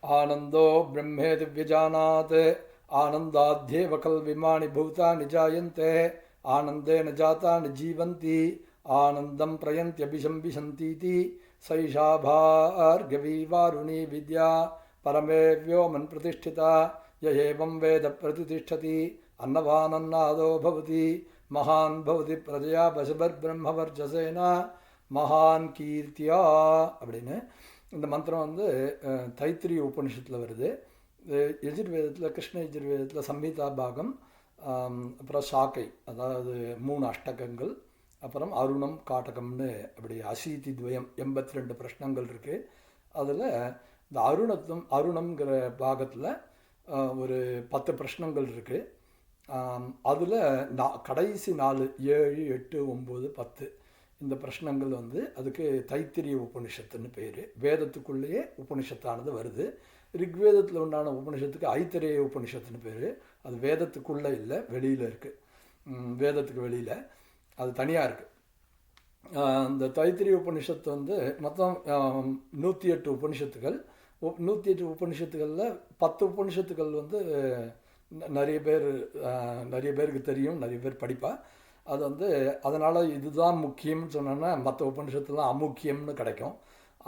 आनंदो ब्रह्मेति व्यजानात् आनंदाध्येव कल्विमानि भूतानि जायन्ते आनंदेन जातानि जीवन्ति आनंदं प्रयन्त्यभिशंविशन्तीति सैषा भार्गवी वारुणी विद्या परमे व्योमन् प्रतिष्ठिता य एवं वेद प्रतिष्ठति अन्नवानन्नादो भवति महान् भवति प्रजया பசுபர்பிரம்மவர்ச்சசேன மகான் கீர்த்தியா அப்படின்னு இந்த மந்திரம் வந்து தைத்திரிய உபனிஷத்தில் வருது. யஜுர்வேதத்தில் கிருஷ்ண யஜுர்வேதத்தில் சம்ஹிதா பாகம், அப்புறம் சாக்கை, அதாவது 3 அஷ்டகங்கள், அப்புறம் அருணம் காட்டகம்னு அப்படி அசீதி துவயம் 82 பிரஷ்னங்கள் இருக்குது. அதில் இந்த அருணம்ங்கிற பாகத்தில் ஒரு 10 பிரஷ்னங்கள் இருக்குது. அதில் கடைசி 4 7 8 9 10 இந்த பிரஷ்னங்கள் வந்து அதுக்கு தைத்திரிய உபனிஷத்துன்னு பேர். வேதத்துக்குள்ளேயே உபனிஷத்தானது வருது. ரிக்வேதத்தில் உண்டான உபனிஷத்துக்கு ஐத்தரேய உபனிஷத்துன்னு பேர். அது வேதத்துக்குள்ளே இல்லை, வெளியில் இருக்குது, வேதத்துக்கு வெளியில், அது தனியாக இருக்குது. இந்த தைத்திரிய உபனிஷத்து வந்து மொத்தம் 108 உபனிஷத்துகள். 108 உபனிஷத்துகளில் 10 உபனிஷத்துகள் வந்து நிறைய பேருக்கு தெரியும், நிறைய பேர் படிப்பா. அது வந்து அதனால் இதுதான் முக்கியம்னு சொன்னோன்னா மற்ற உபனிஷத்துலாம் அமுக்கியம்னு கிடைக்கும்,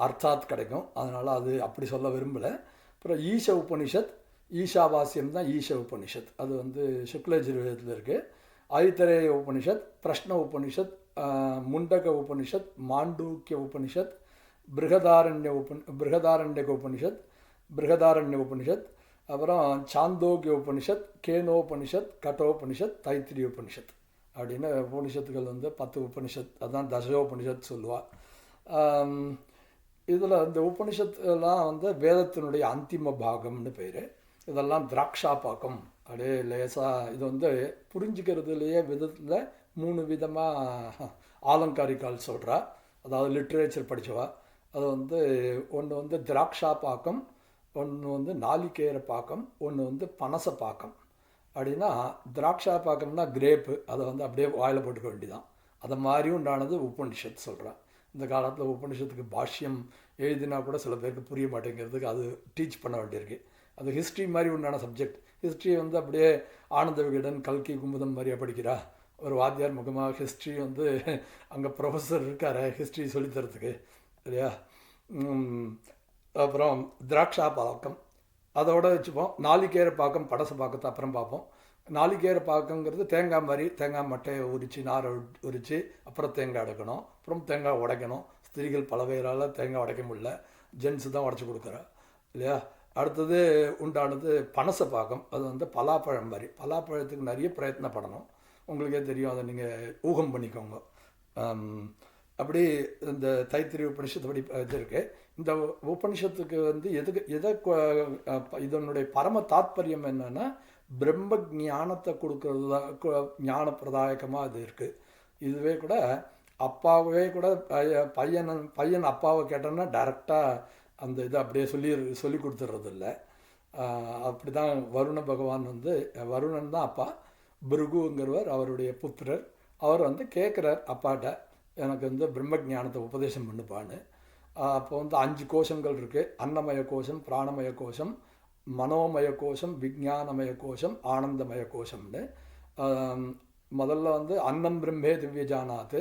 அர்த்தாத் கிடைக்கும். அதனால் அது அப்படி சொல்ல விரும்பலை. அப்புறம் ஈஷ உபனிஷத், ஈஷாவாசியம் தான் ஈஷ உபனிஷத். அது வந்து சுக்லயஜுர்வேதத்தில் இருக்குது. ஐத்தரேய உபனிஷத், பிரஷ்ன உபனிஷத், முண்டக உபனிஷத், மாண்டூக்கிய உபனிஷத், பிருகதாரண்யக உபனிஷத், பிருகதாரண்ய உபனிஷத், அப்புறம் சாந்தோக்கிய உபனிஷத், கேனோபனிஷத், கட்டோபனிஷத், தைத்திரிய உபனிஷத் அப்படின்னு உபனிஷத்துகள் வந்து 10 உபனிஷத். அதுதான் தசோபனிஷத் சொல்லுவாள். இதில் இந்த உபனிஷத்துலாம் வந்து வேதத்தினுடைய அந்திம பாகம்னு பேர். இதெல்லாம் திராட்சா பாக்கம் அப்படியே லேசாக. இது வந்து புரிஞ்சுக்கிறதுலையே விதத்தில் 3 விதமாக ஆலங்காரிக்கால் சொல்கிறா, அதாவது லிட்ரேச்சர் படித்தவா. அது வந்து ஒன்று வந்து திராட்சா பாக்கம், ஒன்று வந்து நாளிகேர பாக்கம், ஒன்று வந்து பனச பாக்கம். அப்படின்னா திராட்சா பாக்கம்னா கிரேப்பு, அதை வந்து அப்படியே வாயில் போட்டுக்க வேண்டிதான். அதை மாதிரியும் உண்டானது உபனிஷத் சொல்கிறான். இந்த காலத்தில் உபனிஷத்துக்கு பாஷ்யம் எழுதினா கூட சில பேருக்கு புரிய மாட்டேங்கிறதுக்கு அது டீச் பண்ண வேண்டியிருக்கு. அது ஹிஸ்ட்ரி மாதிரி உண்டான சப்ஜெக்ட். ஹிஸ்ட்ரி வந்து அப்படியே ஆனந்த விகடன், கல்கி குமுதம் மாதிரியாக படிக்கிறா. ஒரு வாத்தியார் முகமாக ஹிஸ்ட்ரி வந்து அங்கே ப்ரொஃபஸர் இருக்கார் ஹிஸ்ட்ரி சொல்லித்தரத்துக்கு, இல்லையா? அப்புறம் திராட்சா பாக்கம் அதோடு வச்சுப்போம். நாளிகேர பாக்கம், படச பாக்கத்தை அப்புறம் பார்ப்போம். நாளிகேர பாக்கங்கிறது தேங்காய் மாதிரி, தேங்காய் மட்டையை உரித்து நாரை உரித்து அப்புறம் தேங்காய் எடுக்கணும், அப்புறம் தேங்காய் உடைக்கணும். ஸ்திரீகள் பல பேரால் தேங்காய் உடைக்க முடியல, ஜென்ஸு தான் உடச்சி கொடுக்குறா, இல்லையா? அடுத்தது உண்டானது பனச பாக்கம். அது வந்து பலாப்பழம் மாதிரி. பலாப்பழத்துக்கு நிறைய பிரயத்னப்படணும், உங்களுக்கே தெரியும், அதை நீங்கள் ஊகம் பண்ணிக்கோங்க. அப்படி இந்த தைத்திரிய உபனிஷத்து படி இது இருக்குது. இந்த உபனிஷத்துக்கு வந்து இதனுடைய பரம தாத்பரியம் என்னென்னா பிரம்ம ஞானத்தை கொடுக்கறது தான், ஞான பிரதாயகமாக அது இருக்குது. இதுவே கூட அப்பாவே கூட பையன் அப்பாவை கேட்டோன்னா டைரெக்டாக அந்த இதை அப்படியே சொல்லி கொடுத்துட்றது இல்லை. அப்படி தான் வருண பகவான் வந்து, வருணன் தான் அப்பா, பிருகுங்கிறவர் அவருடைய புத்திரர். அவர் வந்து கேட்குறார் அப்பாட்ட, எனக்கு வந்து பிரம்ம ஞானத்தை உபதேசம் பண்ணுப்பான்னு. அப்போ வந்து 5 கோஷங்கள் இருக்குது. அன்னமய கோஷம், பிராணமய கோஷம், மனோமய கோஷம், விஜானமய கோஷம், ஆனந்தமய கோஷம்னு. முதல்ல வந்து அன்னம் பிரம்மே திவ்யஜானாத்து,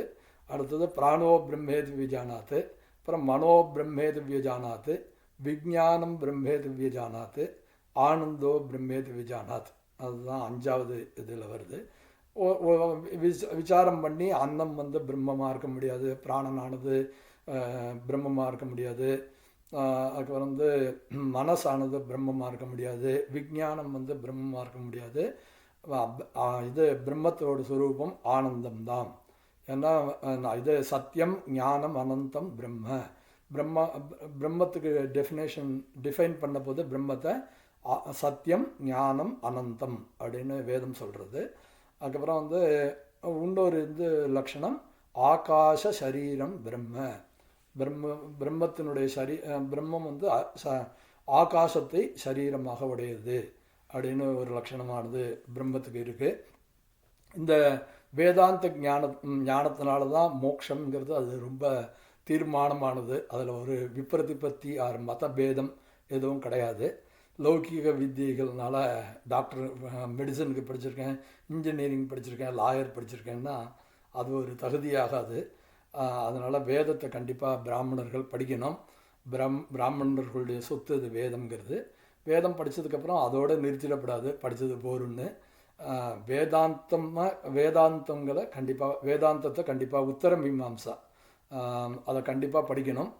அடுத்தது பிராணோ பிரம்மே திவ்யஜானாத்து, அப்புறம் மனோ பிரம்மே திவ்யஜானாத்து, விஜானம் பிரம்மே திவ்யஜானாத்து, ஆனந்தோ பிரம்மே திவ்யஜானாத். அதுதான் 5வது இதில் வருது. விசாரம் பண்ணி அன்னம் வந்து பிரம்மமாக இருக்க முடியாது, பிராணனானது பிரம்மமாக இருக்க முடியாது, அதுக்கப்புறம் வந்து மனசானது பிரம்மமாக இருக்க முடியாது, விஜானம் வந்து பிரம்மமாக இருக்க முடியாது. இது பிரம்மத்தோட சுரூபம் ஆனந்தம்தான். ஏன்னா இது சத்தியம், ஞானம், அனந்தம், பிரம்மத்துக்கு டிஃபைன் பண்ண போது பிரம்மத்தை சத்தியம், ஞானம், அனந்தம் அப்படின்னு வேதம் சொல்கிறது. அதுக்கப்புறம் வந்து இன்னொரு லட்சணம் ஆகாச சரீரம் பிரம்மத்தினுடைய பிரம்மம் வந்து ஆகாசத்தை சரீரமாக உடையது அப்படின்னு ஒரு லட்சணமானது பிரம்மத்துக்கு இருக்குது. இந்த வேதாந்த ஞானத்தினால தான் மோட்சங்கிறது அது ரொம்ப தீர்மானமானது. அதில் ஒரு விப்ரதிபத்தி மத பேதம் எதுவும் கிடையாது. லௌகிக வித்தியைகள்னால டாக்டர் மெடிசனுக்கு படிச்சிருக்கேன், இன்ஜினியரிங் படிச்சிருக்கேன், லாயர் படிச்சிருக்கேன்னா அது ஒரு தகுதியாகாது. அதனால் வேதத்தை கண்டிப்பாக பிராமணர்கள் படிக்கணும். பிராமணர்களுடைய சொத்து அது வேதம்ங்கிறது. வேதம் படித்ததுக்கப்புறம் அதோடு நிறுத்திடப்படாது, படித்தது போருன்னு. வேதாந்தங்களை கண்டிப்பாக, வேதாந்தத்தை கண்டிப்பாக உத்தர மீமாம்சா அதை கண்டிப்பாக படிக்கணும்.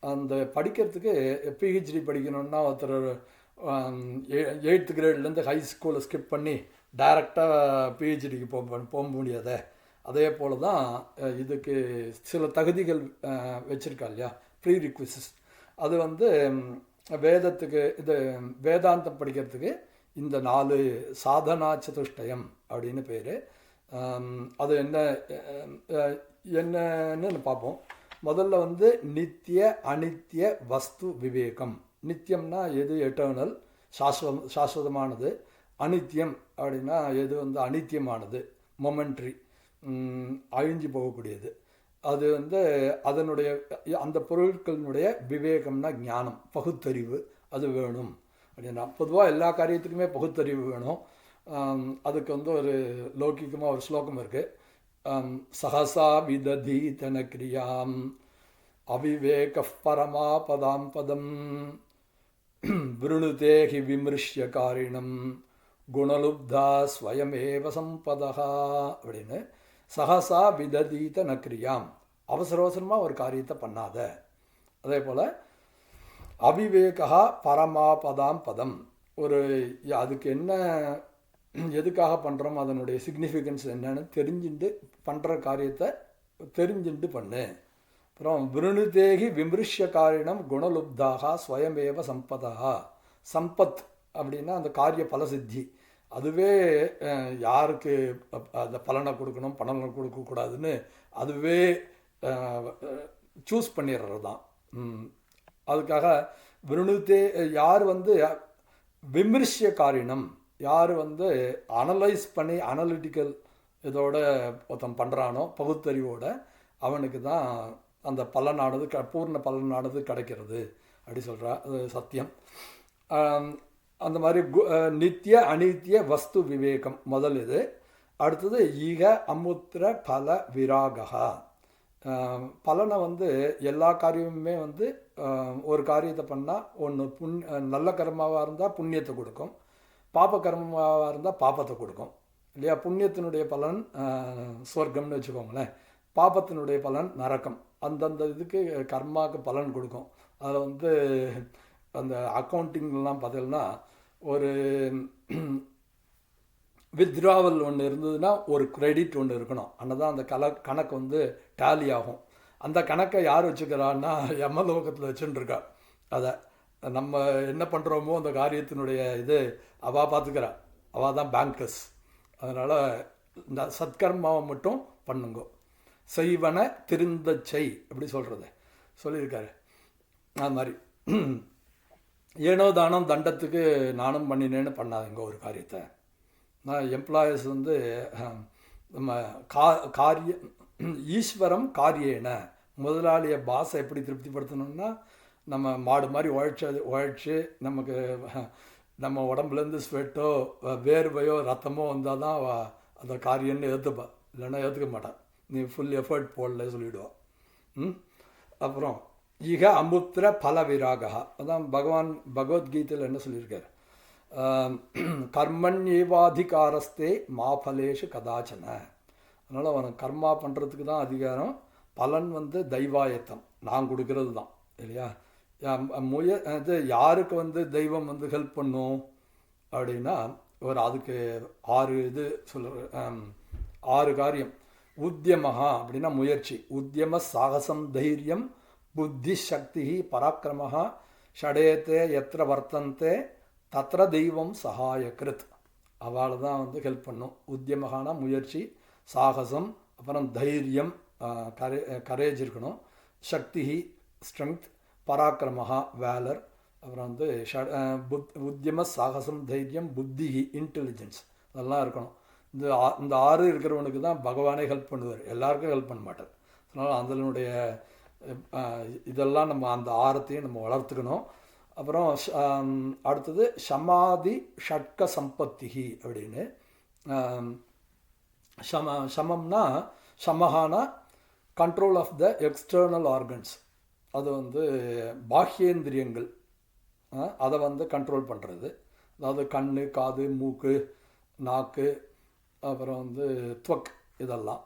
அந்த படிக்கிறதுக்கு பிஹெச்டி படிக்கணுன்னா ஒருத்தர் 8th கிரேட்லேருந்து ஹை ஸ்கூலை ஸ்கிப் பண்ணி டைரெக்டாக பிஹெச்டிக்கு போக முடியாத. அதே போல் தான் இதுக்கு சில தகுதிகள் வச்சுருக்கா இல்லையா, ப்ரீ ரிக்விசிஸ். அது வேதத்துக்கு இது வேதாந்தம் படிக்கிறதுக்கு இந்த 4 சாதனா சதுஷ்டயம் அப்படின்னு பேர். அது என்னன்னு பார்ப்போம். முதல்ல நித்திய அனித்திய வஸ்து விவேகம். நித்தியம்னா எது எட்டர்னல், சாஸ்வதமானது. அனித்தியம் அப்படின்னா எது அனித்தியமானது, மொமெண்ட்ரி, அழிஞ்சு போகக்கூடியது. அது அதனுடைய அந்த பொருட்களினுடைய விவேகம்னா ஞானம், பகுத்தறிவு, அது வேணும் அப்படின்னா. பொதுவாக எல்லா காரியத்துக்குமே பகுத்தறிவு வேணும். அதுக்கு ஒரு லௌகிகமாக ஒரு ஸ்லோகம் இருக்குது. சகசா விததீதன கிரியாம் அவிவேக பரமா பதாம் பதம் விருணுதேகி விமிருஷ்ய காரிணம் குணலுப்தா ஸ்வயமேவ சம்பதா அப்படின்னு. சகசா விததீத நக்ரியாம், அவசரமாக ஒரு காரியத்தை பண்ணாத. அதே போல் அவிவேகா பரமாபதாம் பதம், ஒரு அதுக்கு என்ன எதுக்காக பண்ணுறோம், அதனுடைய சிக்னிஃபிகன்ஸ் என்னன்னு தெரிஞ்சுட்டு பண்ணுற காரியத்தை தெரிஞ்சுட்டு பண்ணு. அப்புறம் விருணுதேகி விமிருஷ்ய காரிணம் குணலுப்தாக ஸ்வயமேவ சம்பதா. சம்பத் அப்படின்னா அந்த காரிய பலசித்தி. அதுவே யாருக்கு அந்த பலனை கொடுக்கணும், பலனை கொடுக்கக்கூடாதுன்னு அதுவே சூஸ் பண்ணிடுறது தான். அதுக்காக விருணுதே யார் விமர்சிய காரியம், யார் அனலைஸ் பண்ணி அனலிட்டிக்கல் இதோட ஒருத்தன் பண்ணுறானோ பகுத்தறிவோட, அவனுக்கு தான் அந்த பலனானது பூர்ண பலனானது கிடைக்கிறது அப்படி சொல்கிறா. அது சத்தியம். அந்த மாதிரி நித்திய அனித்திய வஸ்து விவேகம் முதல் இது. அடுத்தது ஈக அமுத்திர பல விராகா. பலனை எல்லா காரியமுமே ஒரு காரியத்தை பண்ணால் ஒன்று நல்ல கர்மாவாக இருந்தால் புண்ணியத்தை கொடுக்கும், பாப கர்மாவாக இருந்தால் பாப்பத்தை கொடுக்கும் இல்லையா. புண்ணியத்தினுடைய பலன் சொர்க்கம்னு வச்சுக்கோங்களேன், பாபத்தினுடைய பலன் நரக்கம். அந்தந்த இதுக்கு கர்மாவுக்கு பலன் கொடுக்கும். அதில் அந்த அக்கௌண்டிங்லாம் பார்த்தீங்கன்னா ஒரு வித்ட்ராவல் ஒன்று இருந்ததுன்னா ஒரு கிரெடிட் ஒன்று இருக்கணும். ஆனால் தான் அந்த கணக்கு டேலி ஆகும். அந்த கணக்கை யார் வச்சுக்கிறான்னா யமலோகத்தில் வச்சுட்டுருக்கா. அதை நம்ம என்ன பண்ணுறோமோ அந்த காரியத்தினுடைய இது அவள் பார்த்துக்கிறா, அவள் தான் பேங்கர்ஸ். அதனால் இந்த சத்கர்மாவை மட்டும் பண்ணுங்க. செய்வன திருந்த செய் அப்படி சொல்கிறத சொல்லியிருக்காரு. அது மாதிரி ஏனோ தானம் தண்டத்துக்கு நானும் பண்ணினேன்னு பண்ணாதுங்க ஒரு காரியத்தை. நான் எம்ப்ளாயீஸ் நம்ம காரிய ஈஸ்வரம் காரியேன, முதலாளியை பாஸை எப்படி திருப்திப்படுத்தணும்னா நம்ம மாடு மாதிரி உழைச்சி நமக்கு நம்ம உடம்புலேருந்து ஸ்வெட்டோ வேர்வையோ ரத்தமோ வந்தால் தான் அந்த காரியம்னு ஏற்றுப்பா, இல்லைன்னா ஏற்றுக்க மாட்டான். நீ ஃபுல் எஃபர்ட் போடல சொல்லிவிடுவான். அப்புறம் ஈக அமுத்திர பல விராகா, அதான் பகவத்கீதையில் என்ன சொல்லியிருக்காரு, கர்மண்யேவாதிகாரஸ்தே மாஃபலேஷு கதாச்சன. அதனால் அவன் கர்மா பண்ணுறதுக்கு தான் அதிகாரம், பலன் தெய்வாயத்தம், நான் கொடுக்கறது தான் இல்லையா. இது யாருக்கு தெய்வம் ஹெல்ப் பண்ணும் அப்படின்னா ஒரு அதுக்கு 6 இது சொல்ல 6 காரியம். உத்தியமஹா அப்படின்னா முயற்சி, உத்தியம சாகசம் தைரியம் புத்தி சக்தி பராக்கிரமஹா ஷடேத்தே எத்திர வர்த்தந்தே தத்ர தெய்வம் சகாயகிருத். அவள் தான் ஹெல்ப் பண்ணும். உத்தியமகானா முயற்சி, சாகசம், அப்புறம் தைரியம் கரேஜ் இருக்கணும், சக்தி ஸ்ட்ரென்த், பராக்கிரமஹா வேலர், அப்புறம் உத்தியம சாகசம் தைரியம் புத்தி இன்டெலிஜென்ஸ், அதெல்லாம் இருக்கணும். இந்த 6 இருக்கிறவனுக்கு தான் பகவானே ஹெல்ப் பண்ணுவார், எல்லாருக்கும் ஹெல்ப் பண்ண மாட்டார். அதனால் அதனுடைய இதெல்லாம் நம்ம அந்த 6த்தையும் நம்ம வளர்த்துக்கணும். அப்புறம் அடுத்தது சமாதி ஷட்க சம்பத்திகி அப்படின்னு. சமம்னா சமஹானா control of the external organs, அது வந்து பாஹ்யேந்திரியங்கள், அதை வந்து கண்ட்ரோல் பண்ணுறது. அதாவது கண், காது, மூக்கு, நாக்கு, அப்புறம் வந்து துவக், இதெல்லாம்.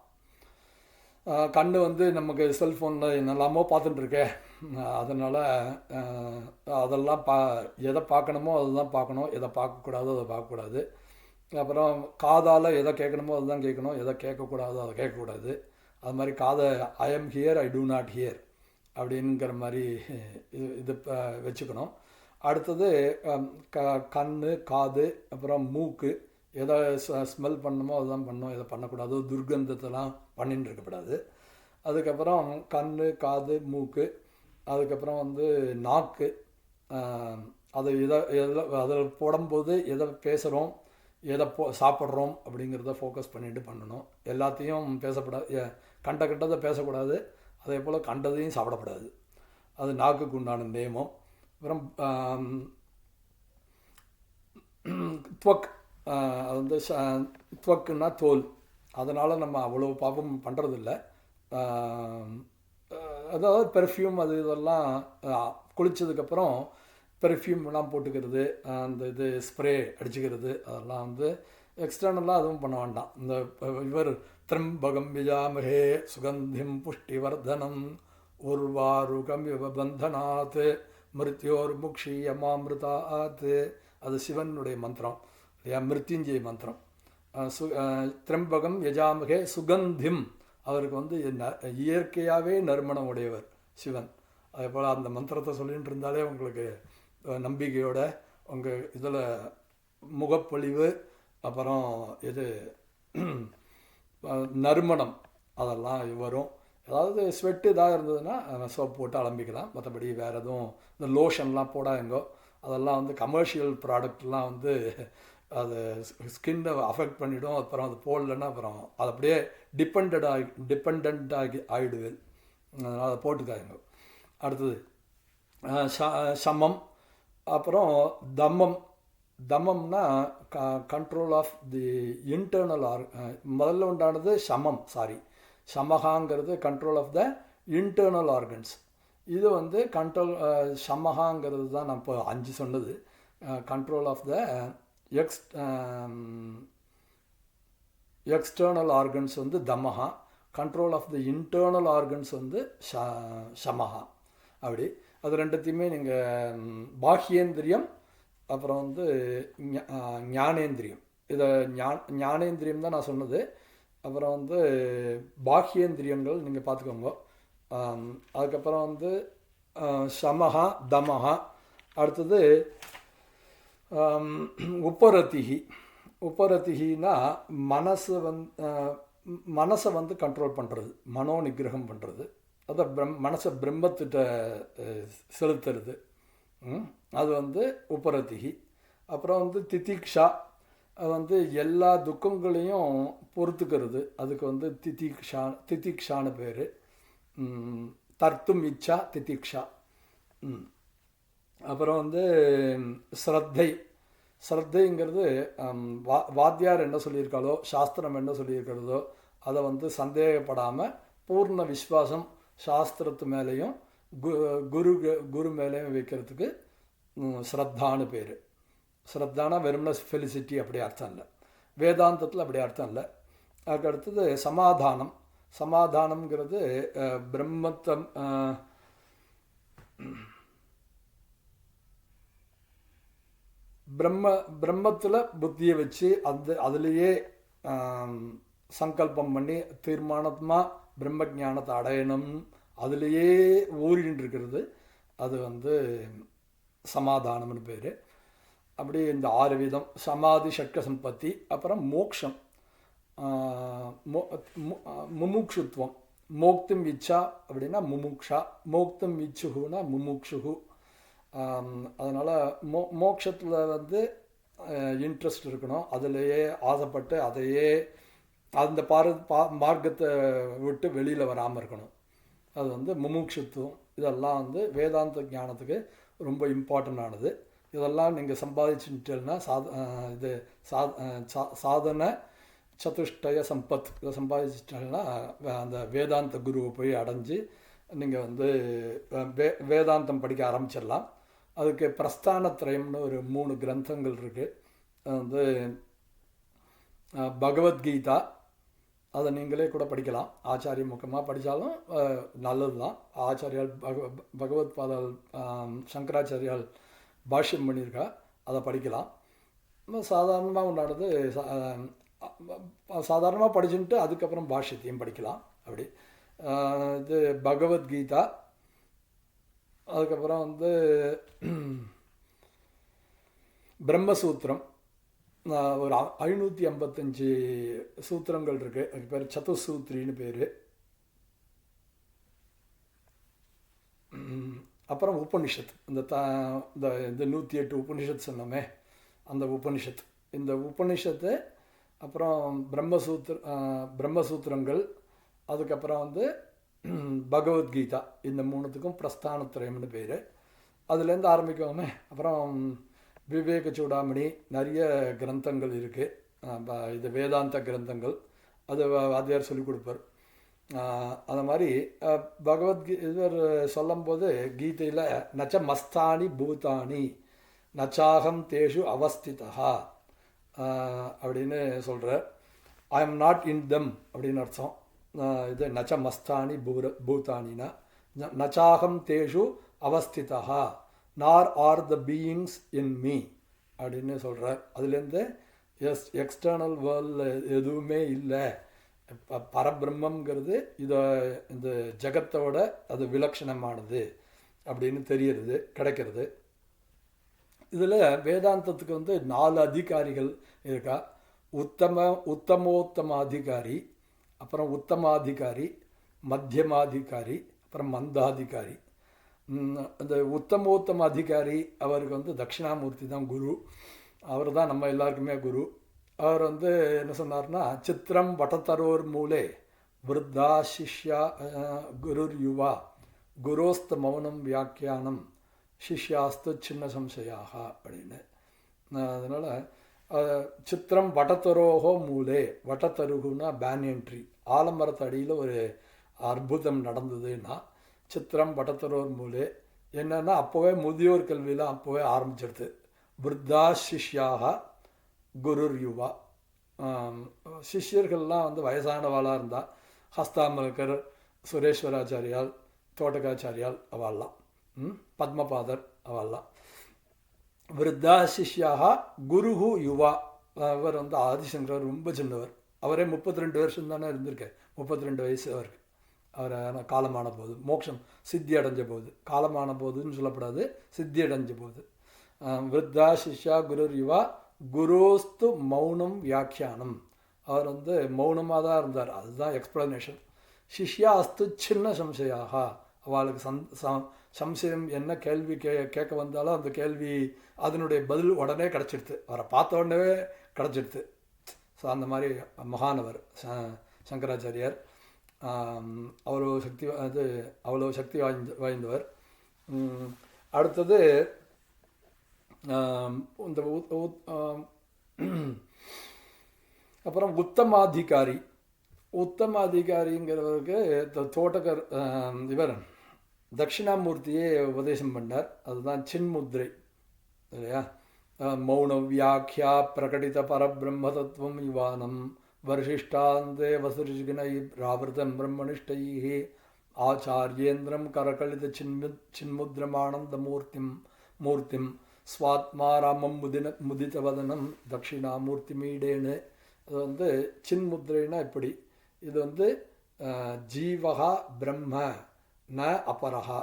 கண் வந்து நமக்கு செல்ஃபோனில் என்னெல்லாமோ பார்த்துட்டுருக்கேன், அதனால் அதெல்லாம் எதை பார்க்கணுமோ அதுதான் பார்க்கணும், எதை பார்க்கக்கூடாதோ அதை பார்க்கக்கூடாது. அப்புறம் காதால் எதை கேட்கணுமோ அதுதான் கேட்கணும், எதை கேட்கக்கூடாதோ அதை கேட்கக்கூடாது. அது மாதிரி காதை I am here, I do not hear அப்படிங்கிற மாதிரி இது வச்சுக்கணும். அடுத்தது கண், காது, அப்புறம் மூக்கு, எதை ஸ்மெல் பண்ணணுமோ அதுதான் பண்ணணும், எதை பண்ணக்கூடாது, துர்கந்தத்தெல்லாம் பண்ணின்னு இருக்கக்கூடாது. அதுக்கப்புறம் கண், காது, மூக்கு, அதுக்கப்புறம் வந்து நாக்கு, அதை அதில் போடும்போது எதை பேசுகிறோம், எதை சாப்பிட்றோம் அப்படிங்கிறத ஃபோக்கஸ் பண்ணிட்டு பண்ணணும். எல்லாத்தையும் பேசக்கூடாது, கண்டதை பேசக்கூடாது, அதே போல் கண்டதையும் சாப்பிடக்கூடாது. அது நாக்குக்கு உண்டான நியமம். அப்புறம் துவக், அது வந்து துவக்குன்னா தோல், அதனால் நம்ம அவ்வளோ பாபம் பண்ணுறதில்ல. அதாவது பெர்ஃப்யூம் அது இதெல்லாம் குளித்ததுக்கப்புறம் பெர்ஃப்யூம்லாம் போட்டுக்கிறது, அந்த இது ஸ்ப்ரே அடிச்சுக்கிறது, அதெல்லாம் வந்து எக்ஸ்டர்னலாக அதுவும் பண்ண வேண்டாம். இந்த இவர் திரம்பகம் விஜாமஹே சுகந்திம் புஷ்டிவர்தனம் உர்வாருகம் பந்தனாத் மிருத்யோர் முக்ஷீயமாமிருதாத், அது சிவனுடைய மந்திரம் இல்லையா, மிருத்யுஞ்சய மந்திரம். திரம்பகம் யஜாமகே சுகந்திம், அவருக்கு வந்து இயற்கையாகவே நறுமணம் உடையவர் சிவன். அதே போல் அந்த மந்திரத்தை சொல்லிகிட்டு இருந்தாலே உங்களுக்கு நம்பிக்கையோட உங்கள் இதில் முகப்பொழிவு, அப்புறம் இது நறுமணம் அதெல்லாம் வரும். அதாவது ஸ்வெட்டு இதாக இருந்ததுன்னா சோப் போட்டு அலம்பிக்கலாம். மற்றபடி வேறு எதுவும் இந்த லோஷன்லாம் போடாதீங்கோ, அதெல்லாம் வந்து கமர்ஷியல் ப்ராடக்ட்லாம் வந்து அது ஸ்கின்னை அஃபெக்ட் பண்ணிவிடும். அப்புறம் அது போடலன்னா அப்புறம் அது அப்படியே டிபெண்ட் ஆகிடுது, அதனால் அதை போட்டுக்காதுங்க. அடுத்தது சமம், அப்புறம் தம்மம். தம்மம்னா கண்ட்ரோல் ஆஃப் தி இன்டர்னல் முதல்ல உண்டானது சமஹாங்கிறது control of the internal organs. இது வந்து கண்ட்ரோல் சமஹாங்கிறது தான் நான் இப்போ 5 சொன்னது. Control of the external organs வந்து தமஹா, control of the internal organs வந்து சமஹா. அப்படி அது ரெண்டுத்தையுமே நீங்கள் பாஹ்யேந்திரியம், அப்புறம் வந்து ஞானேந்திரியம், இதை ஞானேந்திரியம் தான் நான் சொன்னது. அப்புறம் வந்து பாஹ்யேந்திரியங்கள் நீங்கள் பார்த்துக்கோங்க. அதுக்கப்புறம் வந்து சமஹா தமஹா. அடுத்தது உப்பரத்திகினா மனசை வந்து கண்ட்ரோல் பண்ணுறது, மனோ நிகிரகம் பண்ணுறது, அதை மனசை பிரம்மத்திட்ட செலுத்துறது, அது வந்து உப்பரத்திகி. அப்புறம் வந்து திதிக்ஷா, அது வந்து எல்லா துக்கங்களையும் பொறுத்துக்கிறது, அதுக்கு வந்து திதிக்ஷான்னு பேர். தர்த்தும் இச்சா திதிக்ஷா. அப்புறம் வந்து ஸ்ரத்தைங்கிறது வாத்தியார் என்ன சொல்லியிருக்காளோ, சாஸ்திரம் என்ன சொல்லியிருக்கிறதோ அதை வந்து சந்தேகப்படாமல் பூர்ண விஸ்வாசம் சாஸ்திரத்து மேலேயும் குரு மேலேயும் வைக்கிறதுக்கு ஸ்ரத்தான்னு பேர். ஸ்ரத்தானா வெறும்னா ஃபெலிசிட்டி அப்படி அர்த்தம் இல்லை, வேதாந்தத்தில் அப்படி அர்த்தம் இல்லை. அதுக்கு அடுத்தது சமாதானம். சமாதானம்ங்கிறது பிரம்மத்தில் புத்தியை வச்சு அதுலேயே சங்கல்பம் பண்ணி தீர்மானமாக பிரம்ம ஞானத்தை அடையணும், அதுலேயே ஊறின்னு இருக்கிறது, அது வந்து சமாதானம்னு பேர். அப்படி இந்த 6 விதம் சமாதி ஷட்க சம்பத்தி. அப்புறம் மோக்ஷம், முமுக்ஷுத்வம். மோக்தும் இச்சா அப்படின்னா முமுக்ஷா, மோக்தும் இச்சுகுனா முமுக்ஷுகு. அதனால் மோக்ஷத்தில் வந்து இன்ட்ரெஸ்ட் இருக்கணும், அதிலேயே ஆசைப்பட்டு அதையே அந்த மார்க்கத்தை விட்டு வெளியில் வராமல் இருக்கணும், அது வந்து முமுக்ஷுத்துவம். இதெல்லாம் வந்து வேதாந்த ஞானத்துக்கு ரொம்ப இம்பார்ட்டண்டானது. இதெல்லாம் நீங்கள் சம்பாதிச்சுட்டேன்னா இது சாதன சதுஷ்டய சம்பத் இதை சம்பாதிச்சிட்டேன்னா அந்த வேதாந்த குருவை போய் அடைஞ்சு நீங்கள் வந்து வேதாந்தம் படிக்க ஆரம்பிச்சிடலாம். அதுக்கு பிரஸ்தானத்ரயம்னு ஒரு 3 கிரந்தங்கள் இருக்குது. வந்து பகவத்கீதா, அதை நீங்களே கூட படிக்கலாம். ஆச்சாரிய முகமாக படித்தாலும் நல்லது தான். ஆச்சாரியால் பகவத் பாதால் சங்கராச்சாரியால் பாஷ்யம் பண்ணியிருக்கா, அதை படிக்கலாம். சாதாரணமாக உண்டானது சாதாரணமாக படிச்சுட்டு அதுக்கப்புறம் பாஷ்யத்தையும் படிக்கலாம். அப்படி இது பகவத்கீதா. அதுக்கப்புறம் வந்து பிரம்மசூத்திரம், ஒரு 555 சூத்திரங்கள் இருக்குது. அதுக்கு பேர் சதுசூத்ரின்னு பேர். அப்புறம் உபனிஷத், இந்த 108 உபனிஷத் சொன்னோமே, அந்த உபனிஷத், இந்த உபனிஷத்து, அப்புறம் பிரம்மசூத்திரங்கள், அதுக்கப்புறம் வந்து பகவத்கீதா, இந்த 3த்துக்கும் பிரஸ்தானத்திரயம்னு பேர். அதுலேருந்து ஆரம்பிக்கோமே. அப்புறம் விவேக சூடாமணி, நிறைய கிரந்தங்கள் இருக்குது. இது வேதாந்த கிரந்தங்கள், அது வாத்தியார் சொல்லிக் கொடுப்பார். அந்த மாதிரி இவர் சொல்லும்போது கீதையில் நச்ச மஸ்தானி பூதானி நச்சாகம் தேஷு அவஸ்திதா அப்படின்னு சொல்கிறார். ஐ எம் நாட் இன் தம் அப்படின்னு அர்த்தம். இது நச்ச மஸ்தானி பூதானினா நச்சாகம் தேஷு அவஸ்திதா நார் R the beings in me அப்படின்னு சொல்கிறார். அதுலேருந்து எக்ஸ்டர்னல் வேர்ல்டில் எதுவுமே இல்லை, பரபிரம்மங்கிறது இந்த ஜகத்தோட அது விலட்சணமானது அப்படின்னு தெரியறது கிடைக்கிறது. இதில் வேதாந்தத்துக்கு வந்து 4 அதிகாரிகள் இருக்கா. உத்தமோத்தம அதிகாரி, அப்புறம் உத்தமாதிகாரி, மத்தியமாதிகாரி, அப்புறம் மந்தாதிகாரி. அந்த உத்தமோத்தம அதிகாரி அவருக்கு வந்து தட்சிணாமூர்த்தி தான் குரு. அவர் தான் நம்ம எல்லாருக்குமே குரு. அவர் வந்து என்ன சொன்னார்னா, சித்திரம் வட்டத்தரோர் மூலே விருத்தா சிஷ்யா குருர் யுவா குரோஸ்த மௌனம் வியாக்கியானம் சிஷ்யாஸ்து சின்ன சம்சயாக அப்படின்னு. அதனால் சித்திரம் வட்டத்தரோகோ மூலே, வட்டத்தருகுன்னா பேனியன் ட்ரீ, ஆலமரத்தடியில் ஒரு அற்புதம் நடந்ததுன்னா சித்திரம் வட்டத்தரோர் மூலே. என்னென்னா அப்போவே முதியோர் கல்வியெலாம் அப்போவே ஆரம்பிச்சிடுது. விருத்தா சிஷ்யாக குருர் யுவா, சிஷ்யர்கள்லாம் வந்து வயசானவாளாக இருந்தால் ஹஸ்தாமலக்கர், சுரேஸ்வராச்சாரியால், தோட்டகாச்சாரியால் அவள்லாம், பத்மபாதர் அவள்லாம். விருத்தா சிஷ்யாக குருஹு யுவா. அவர் வந்து ஆதிசங்கர் ரொம்ப சின்னவர். அவரே 32 வருஷம் தானே இருந்திருக்கார். 32 வயசு அவருக்கு. அவர் காலமான போது, மோட்சம் சித்தி அடைஞ்ச போது, காலமான போதுன்னு சொல்லப்படாது, சித்தி அடைஞ்ச போது. விருத்தா சிஷ்யா குருர் யுவா குரோஸ்து மௌனம் வியாக்கியானம். அவர் வந்து மௌனமாக தான் இருந்தார், அதுதான் எக்ஸ்பிளனேஷன். சிஷ்யா அஸ்து சின்ன சம்சயாக, அவளுக்கு சம்சயம் என்ன கேள்வி கேட்க வந்தாலும் அந்த கேள்வி அதனுடைய பதில் உடனே கிடச்சிடுது, அவரை பார்த்த உடனே கிடச்சிடுது. ஸோ அந்த மாதிரி மகானவர் சங்கராச்சாரியார். அவ்வளோ சக்தி வாய்ந்தவர். அடுத்தது இந்த அப்புறம் உத்தமாதிகாரி. உத்தமாதிகாரிங்கிறவருக்கு தோட்டக்கர் இவர் தட்சிணாமூர்த்தியே உபதேசம் பண்ணார். அதுதான் சின்முத்ரை இல்லையா. மௌன வியாக்கியா பிரகடித பரபிரம்ம தத்துவம் யுவானம் வர்ஷிஷ்டாந்தே வசுரிஜினை ராவிருதம் பிரம்மனிஷ்டைः ஆச்சாரியேந்திரம் கரகலித சின்முத்ரமானந்த மூர்த்திம் ஸ்வாத்மா ராமம் முதிதவதனம் தட்சிணாமூர்த்தி மீடேன்னு. அது வந்து சின்முத்ரைனா இப்படி. இது வந்து ஜீவகா பிரம்ம ந அபரஹா,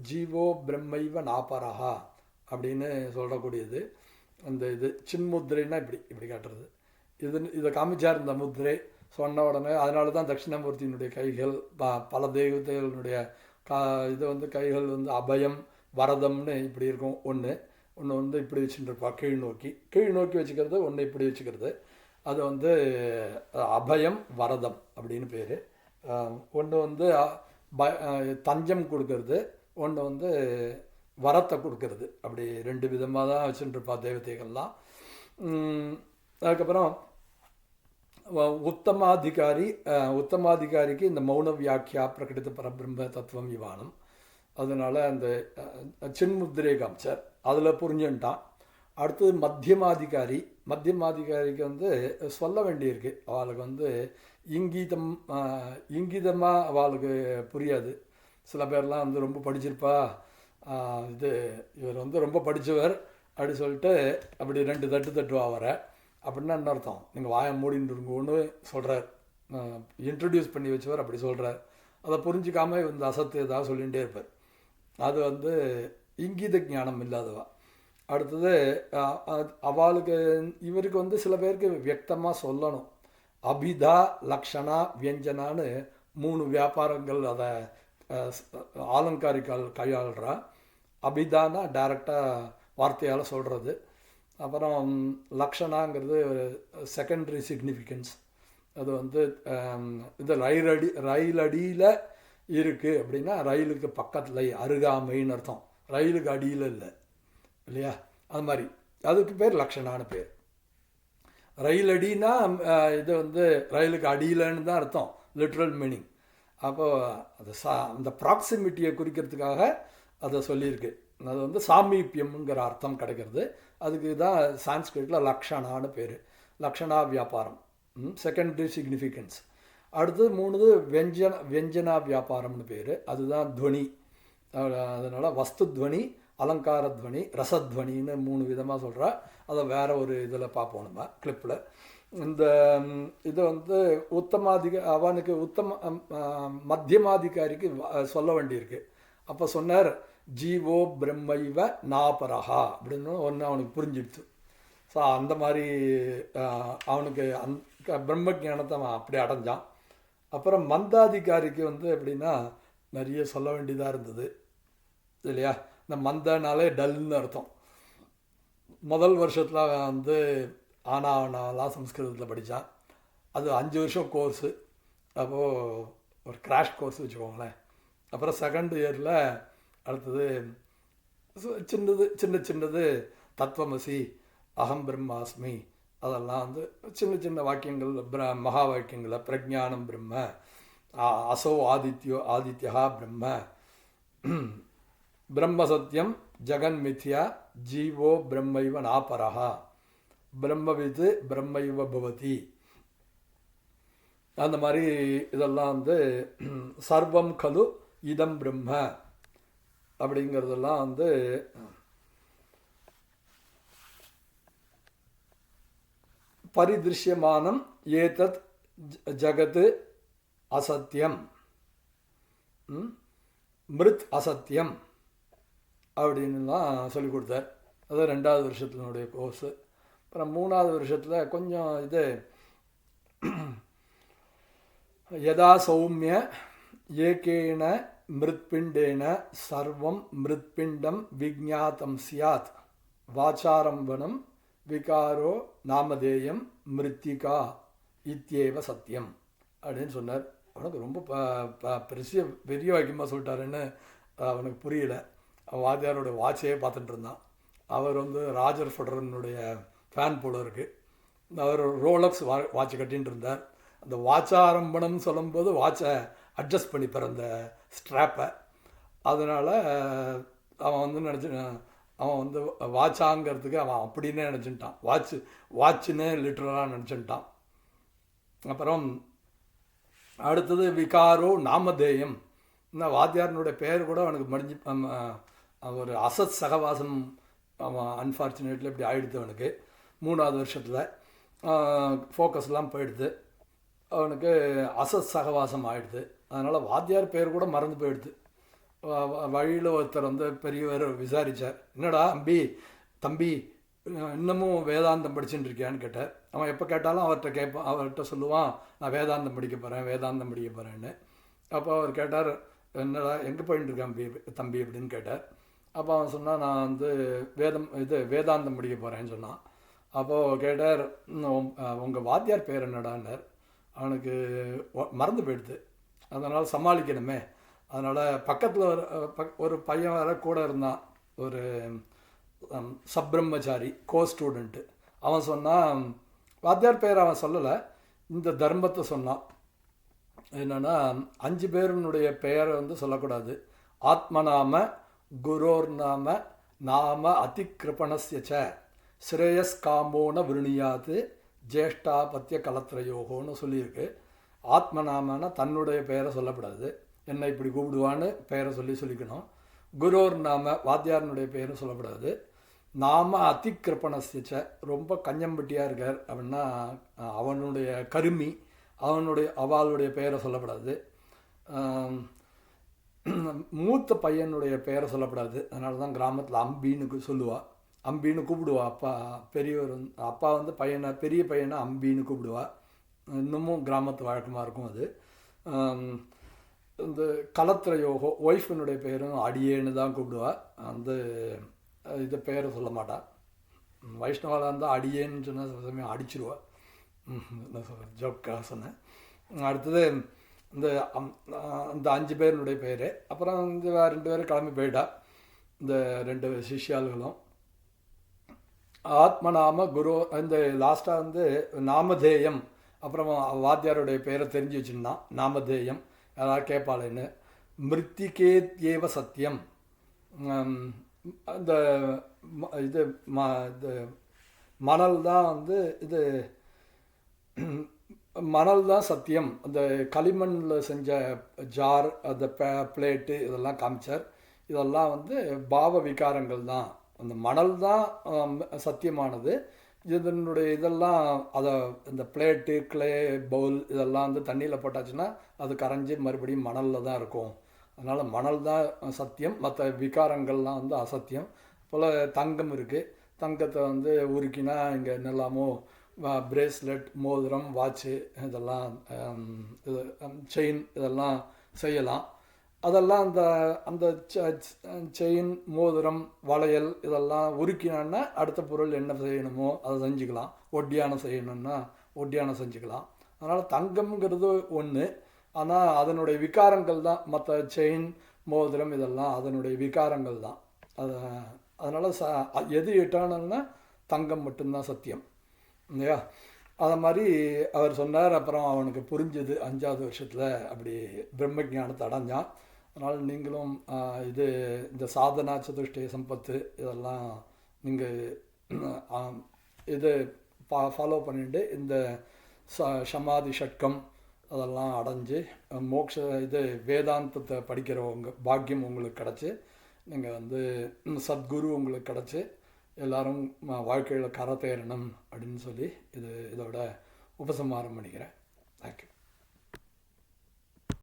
ஜீவோ பிரம்மைவ நாபரஹா அப்படின்னு சொல்லக்கூடியது. அந்த இது சின்முத்ரைனா இப்படி காட்டுறது. இதை காமிச்சார் இந்த முத்ரை சொன்ன உடனே. அதனால தான் தட்சிணாமூர்த்தியினுடைய கைகள் பல தெய்வத்தைகளுடைய இது வந்து கைகள் வந்து அபயம் வரதம்னு இப்படி இருக்கும். ஒன்று வந்து இப்படி வச்சுட்டுருப்பா, கீழ் நோக்கி வச்சுக்கிறது, ஒன்று இப்படி வச்சுக்கிறது. அது வந்து அபயம் வரதம் அப்படின்னு பேர். ஒன்று வந்து தஞ்சம் கொடுக்கறது, ஒன்று வந்து வரத்தை கொடுக்கறது. அப்படி 2 விதமாக தான் வச்சுட்டுருப்பா தேவதைகள்லாம். அதுக்கப்புறம் உத்தமாதிகாரிக்கு இந்த மௌன வியாக்கியா பிரகடித பரபிரம்ம தத்துவம் விவானம். அதனால் அந்த சின்முத்திரை காமிச்சார், அதில் புரிஞ்சுட்டான். அடுத்தது மத்தியமாதிகாரிக்கு வந்து சொல்ல வேண்டியிருக்கு. அவளுக்கு வந்து இங்கீதமாக அவளுக்கு புரியாது. சில பேர்லாம் வந்து ரொம்ப படிச்சிருப்பா, இவர் வந்து ரொம்ப படித்தவர் அப்படி சொல்லிட்டு அப்படி 2 தட்டு தட்டுவா அவரை. அப்படின்னா என்ன அர்த்தம்? நீங்கள் வாயை மூடின்னு இருக்குன்னு சொல்கிறார், இன்ட்ரடியூஸ் பண்ணி வச்சவர் அப்படி சொல்கிறார். அதை புரிஞ்சிக்காமல் இந்த அசத்து ஏதாவது சொல்லிகிட்டே இருப்பார். அது வந்து இங்கீத ஞானம் இல்லாதவா. அடுத்தது அவளுக்கு இவருக்கு வந்து சில பேருக்கு வியக்தமாக சொல்லணும். அபிதா, லக்ஷணா, வியஞ்சனான்னு 3 வியாபாரங்கள் அதை ஆலங்காரிக்கால் கையாளுறா. அபிதானா டைரெக்டாக வார்த்தையால் சொல்கிறது. அப்புறம் லக்ஷணாங்கிறது ஒரு செகண்டரி சிக்னிஃபிகன்ஸ். அது வந்து இது ரயிலடியில் இருக்குது அப்படின்னா ரயிலுக்கு பக்கத்தில் அருகாமைன்னு அர்த்தம், ரயிலுக்கு அடியில் இல்லை இல்லையா? அது மாதிரி அதுக்கு பேர் லக்ஷணான்னு பேர். ரயில் அடின்னா இது வந்து ரயிலுக்கு அடியிலன்னு தான் அர்த்தம், லிட்ரல் மீனிங். அப்போது அது அந்த ப்ராக்சிமிட்டியை குறிக்கிறதுக்காக அதை சொல்லியிருக்கு. அது வந்து சாமீபியம்ங்கிற அர்த்தம் கிடைக்கிறது. அதுக்கு தான் சான்ஸ்கிரிட்டில் லக்ஷணான்னு பேர். லக்ஷணா வியாபாரம், செகண்டரி சிக்னிஃபிகன்ஸ். அடுத்தது 3 வியஞ்சனா வியாபாரம்னு பேர். அதுதான் துவனி. அதனால் வஸ்துத்வனி, அலங்காரத்வனி, ரசத்வனின்னு 3 விதமாக சொல்கிறா. அதை வேறு ஒரு இதில் பார்ப்போம் நம்ம கிளிப்பில். இந்த இதை வந்து அவனுக்கு மத்தியமாதிகாரிக்கு சொல்ல வேண்டியிருக்கு. அப்போ சொன்னார், ஜீவோ பிரம்மைவ நாபரஹா அப்படின்னு ஒன்று அவனுக்கு புரிஞ்சிடுச்சு. ஸோ அந்த மாதிரி அவனுக்கு பிரம்ம ஞானத்தை அவன் அப்படி அடைஞ்சான். அப்புறம் மந்தாதிகாரிக்கு வந்து எப்படின்னா நிறைய சொல்ல வேண்டியதாக இருந்தது இல்லையா? இந்த மந்தனாலே டல்னு அர்த்தம். முதல் வருஷத்தில் வந்து ஆனாவனாலாம் சம்ஸ்கிருதத்தில் படித்தான். அது 5 வருஷம் கோர்ஸு. அப்போது ஒரு கிராஷ் கோர்ஸ் வச்சுக்கோங்களேன். அப்புறம் செகண்ட் இயரில் அடுத்தது சின்னது தத்துவமசி, அகம் பிரம்மாஸ்மி, அதெல்லாம் வந்து சின்ன வாக்கியங்கள், மகா வாக்கியங்களை பிரஜானம் பிரம்ம, அசோ ஆதித்யா பிரம்ம, பிரம்ம சத்தியம் ஜெகன் மித்யா, ஜீவோ பிரம்மைவ நாபரஹா, பிரம்மவிது பிரம்மைவ பவதி. அந்த மாதிரி இதெல்லாம் வந்து சர்வம் கலு இதம் பிரம்ம அப்படிங்கிறதெல்லாம் வந்து பரிதிருஷ்யமானம் ஏதத் ஜகத் அசத்தியம், மிருத் அசத்தியம் அப்படின்னுலாம் சொல்லிக் கொடுத்தார். அது 2வது வருஷத்தினுடைய கோர்ஸு. அப்புறம் 3வது வருஷத்தில் கொஞ்சம் இது யதா சௌமிய ஏகேன மிருத்பிண்டேன சர்வம் மிருத்பிண்டம் விஜாத்தம் சியாத் வாச்சாரம்பணம் விகாரோ நாமதேயம் மிருத்திகா இத்தியேவ சத்தியம் அப்படின்னு சொன்னார். அவனுக்கு ரொம்ப பெரிய வாக்கியமாக சொல்லிட்டாருன்னு அவனுக்கு புரியல. அவன் வாத்தியாரோட வாட்சையே பார்த்துட்டு இருந்தான். அவர் வந்து ராஜர் ஃபெடரனுடைய ஃபேன் போல இருக்குது. அவர் ரோலக்ஸ் வாட்ச் கட்டின்னு இருந்தார். அந்த வாட்சாரம்பணம் சொல்லும்போது வாட்சை அட்ஜஸ்ட் பண்ணிப்பார் அந்த ஸ்ட்ராப்பை. அதனால் அவன் வந்து அவன் வந்து வாட்சாங்கிறதுக்கு அவன் அப்படின்னே நினச்சிட்டான். வாட்சுன்னு லிட்டரலாக நினச்சிட்டான். அப்புறம் அடுத்தது விகாரோ நாமதேயம். இந்த வாத்தியாரனுடைய பேர் கூட அவனுக்கு ஒரு அசத் சகவாசம் அவன் அன்ஃபார்ச்சுனேட்லி இப்படி ஆகிடுது அவனுக்கு. 3வது வருஷத்தில் ஃபோக்கஸ்லாம் போயிடுது. அவனுக்கு அசத் சகவாசம் ஆகிடுது. அதனால் வாத்தியார் பேர் கூட மறந்து போயிடுது. வழியில் ஒருத்தர் வந்து பெரியவர் விசாரித்தார், என்னடா தம்பி இன்னமும் வேதாந்தம் படிச்சுட்டு இருக்கியான்னு கேட்டார். அவன் எப்போ கேட்டாலும் அவர்கிட்ட சொல்லுவான், நான் வேதாந்தம் படிக்க போகிறேன்னு. அப்போ அவர் கேட்டார், என்னடா எங்கே போயிட்டு இருக்கேன் தம்பி அப்படின்னு கேட்டார். அப்போ அவன் சொன்னான், நான் வந்து வேதாந்தம் படிக்க போகிறேன்னு சொன்னான். அப்போது கேட்டார், உங்கள் வாத்தியார் பேர் என்னடான்னார். அவனுக்கு மறந்து போயிடுது. அதனால் சமாளிக்கணுமே. அதனால் பக்கத்தில் ஒரு பையன் வேற கூட இருந்தான். ஒரு சப்ரம்மச்சாரி கோ ஸ்டூடெண்ட்டு. அவன் சொன்னான், வாத்தியார் பேர் அவன் சொல்லலை, இந்த தர்மத்தை சொன்னான். என்னென்னா 5 பேருனுடைய பெயரை வந்து சொல்லக்கூடாது. ஆத்மநாம குரோர் நாம நாம அதிகிருபணஸ்யச்ச ஸ்ரேயஸ் காமோன விருணியாது ஜேஷ்டாபத்திய கலத்திரயோகோன்னு சொல்லியிருக்கு. ஆத்மநாமன்னா தன்னுடைய பெயரை சொல்லக்கூடாது, என்னை இப்படி கூப்பிடுவான்னு பெயரை சொல்லிக்கணும். குரோர் நாம வாத்தியாரனுடைய பெயரும் சொல்லக்கூடாது. நாம அதிகிருபணஸ்யச்ச ரொம்ப கஞ்சம்பட்டியாக இருக்கார் அப்படின்னா அவனுடைய கருமி, அவளுடைய பெயரை சொல்லக்கூடாது. மூத்த பையனுடைய பெயரை சொல்லக்கூடாது. அதனால தான் கிராமத்தில் அம்பின்னு சொல்லுவாள், அம்பின்னு கூப்பிடுவா. பெரியவர் அப்பா வந்து பெரிய பையனை அம்பின்னு கூப்பிடுவா. இன்னமும் கிராமத்து வழக்கமாக இருக்கும் அது. இந்த கலத்திர யோகம் ஒய்ஃபினுடைய பெயரும் அடியேன்னு தான் கூப்பிடுவா. அந்த இதை பெயரை சொல்ல மாட்டாள். வைஷ்ணவாலாக இருந்தால் அடியேன்னு சொன்னால் சில சமயம் அடிச்சிருவா. ஜோக்காக சொன்னேன். அடுத்தது இந்த 5 பேருனுடைய பேர். அப்புறம் இந்த 2 பேரும் கிளம்பி போயிட்டா, இந்த 2 சிஷ்யாள்களும். ஆத்மநாம குரு இந்த லாஸ்ட்டாக வந்து நாமதேயம். அப்புறம் வாத்தியாருடைய பேரை தெரிஞ்சு வச்சுருந்தான், நாமதேயம். யாராவது கேட்பாளேன்னு. மிருத்திகேத்யேவ சத்தியம். இந்த இது மணல் தான் வந்து இது மணல் தான் சத்தியம். அந்த களிமண்ணில் செஞ்ச ஜார், அந்த பிளேட்டு இதெல்லாம் காமிச்சார். இதெல்லாம் வந்து பாவ விகாரங்கள் தான். அந்த மணல் தான் சத்தியமானது. இதெல்லாம் அதை இந்த பிளேட்டு கிளே பவுல் இதெல்லாம் வந்து தண்ணியில் போட்டாச்சுன்னா அது கரைஞ்சி மறுபடியும் மணலில் தான் இருக்கும். அதனால் மணல் தான் சத்தியம், மற்ற விகாரங்கள்லாம் வந்து அசத்தியம். போல் தங்கம் இருக்குது, தங்கத்தை வந்து உருக்கினா இங்கே என்னெல்லாமோ பிரேஸ்லெட், மோதிரம், வாட்சு, இதெல்லாம் இது செயின் இதெல்லாம் செய்யலாம். அதெல்லாம் அந்த செயின், மோதிரம், வளையல் இதெல்லாம் உருக்கினான்னா அடுத்த பொருள் என்ன செய்யணுமோ அதை செஞ்சுக்கலாம். ஒட்டியானம் செய்யணும்னா ஒட்டியானம் செஞ்சுக்கலாம். அதனால் தங்கம்ங்கிறது ஒன்று, ஆனால் அதனுடைய விகாரங்கள் தான். மற்ற செயின், மோதிரம் இதெல்லாம் அதனுடைய விகாரங்கள் தான். அதனால் எது எட்டானல்னா தங்கம் மட்டும்தான் சத்தியம் இல்லையா? அதை மாதிரி அவர் சொன்னார். அப்புறம் அவனுக்கு புரிஞ்சது 5வது வருஷத்தில் அப்படி பிரம்ம ஞானத்தை அடைஞ்சான். அதனால் நீங்களும் இந்த சாதனா சதுஷ்டய சம்பத்து இதெல்லாம் நீங்கள் இது ஃபாலோ பண்ணிட்டு இந்த சமாதி ஷட்கம் அதெல்லாம் அடைஞ்சு மோக்ஷ வேதாந்தத்தை படிக்கிறவங்க பாக்கியம் உங்களுக்கு கிடச்சி, நீங்கள் வந்து சத்குரு உங்களுக்கு கிடச்சி எல்லோரும் வாழ்க்கையில் கரை தேரணும் அப்படின்னு சொல்லி இதோட உபசம்ஹாரம் பண்ணிக்கிறேன்.